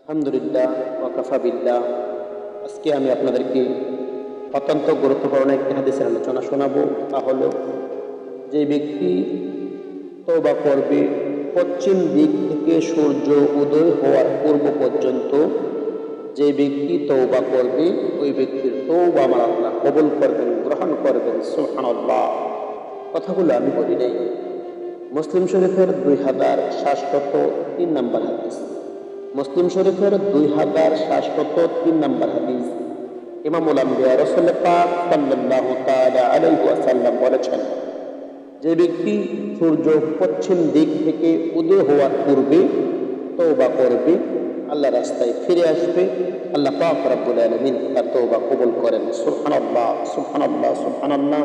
আলহামদুলিল্লাহ ওয়াকাফা বিল্লাহ। আজকে আমি আপনাদেরকে অত্যন্ত গুরুত্বপূর্ণ একটি হাদিসের আলোচনা শোনাবো। তা হলো, যে ব্যক্তি তওবা করবে পশ্চিম দিক থেকে সূর্য উদয় হওয়ার পূর্ব পর্যন্ত, যে ব্যক্তি তওবা করবে ওই ব্যক্তির তওবা আমার আল্লাহ কবুল করবেন, গ্রহণ করবেন। সুবহানাল্লাহ। কথাগুলো আমি বলি নাই। মুসলিম শরীফের 2703 নম্বর হাদিস। মুসলিম শরীফের 2703 নম্বর হাদিস। ইমামুল আম্বিয়া রাসূল পাক সাল্লাল্লাহু তাআলা আলাইহি ওয়াসাল্লাম বলেছেন, যে ব্যক্তি সূর্য পশ্চিম দিক থেকে উদয় হওয়ার পূর্বে তওবা করবে, আল্লাহ রাস্তায় ফিরে আসবে, আল্লাহ পাক রব্বুল আলামিন তার তওবা কবুল করেন। সুবহানাল্লাহ, সুবহানাল্লাহ, সুবহানাল্লাহ।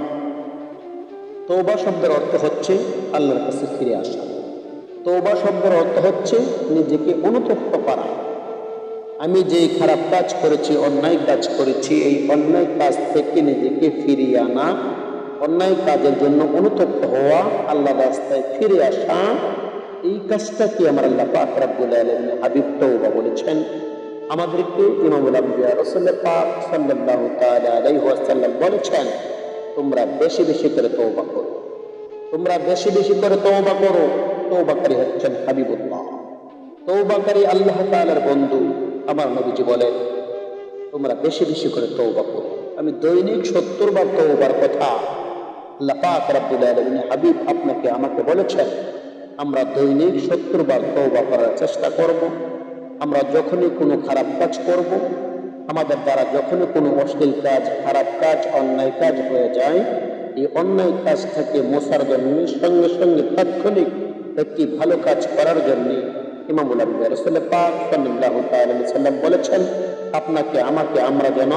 তওবা শব্দের অর্থ হচ্ছে আল্লাহর কাছে ফিরে আসা। তওবা শব্দের অর্থ হচ্ছে নিজেকে অনুতপ্ত করা। আমি যে খারাপ কাজ করেছি, অন্যায় কাজ করেছি, এই অন্যায় কাজ থেকে নিজেকে ফিরিয়ে আনা, অন্যায় কাজের জন্য অনুতপ্ত হওয়া, আল্লাহর রাস্তায় ফিরে আসা, এই কাজটাকে আমার আল্লাহ পাক রব্বুল আলামিন হাবিব তওবা বলেছেন। আমাদেরকে ইমামুল আম্বিয়া রাসূল পাক সাল্লাল্লাহু তাআলা আলাইহি ওয়াসাল্লাম বলেছেন, তোমরা বেশি বেশি করে তওবা করো, তোমরা বেশি বেশি করে তওবা করো। তওবাকারী হচ্ছেন হাবিবুল্লাহ, তওবাকারী আল্লাহ তাআলার বন্ধু। আমার নবীজি বলেন, তোমরা বেশি বেশি করে তওবা করো। আমি দৈনিক 70 বার তওবার কথা আল্লাহ পাক রব্বুল আলামিন হাবিব আপনাকে আমাকে বলেছেন। আমরা দৈনিক 70 বার তওবা করার চেষ্টা করব। আমরা যখনই কোনো খারাপ কাজ করব, আমাদের দ্বারা যখনই কোনো অশ্লীল কাজ, খারাপ কাজ, অন্যায় কাজ হয়ে যায়, এই অন্যায় কাজ থেকে মোছার জন্য সঙ্গে সঙ্গে তাৎক্ষণিক একটি ভালো কাজ করার জন্য ইমামুল আম্বিয়া রাসূল পাক সাল্লাল্লাহু তাআলা আলাইহি ওয়াসাল্লাম বলেছেন, আপনাকে আমাকে আমরা যেন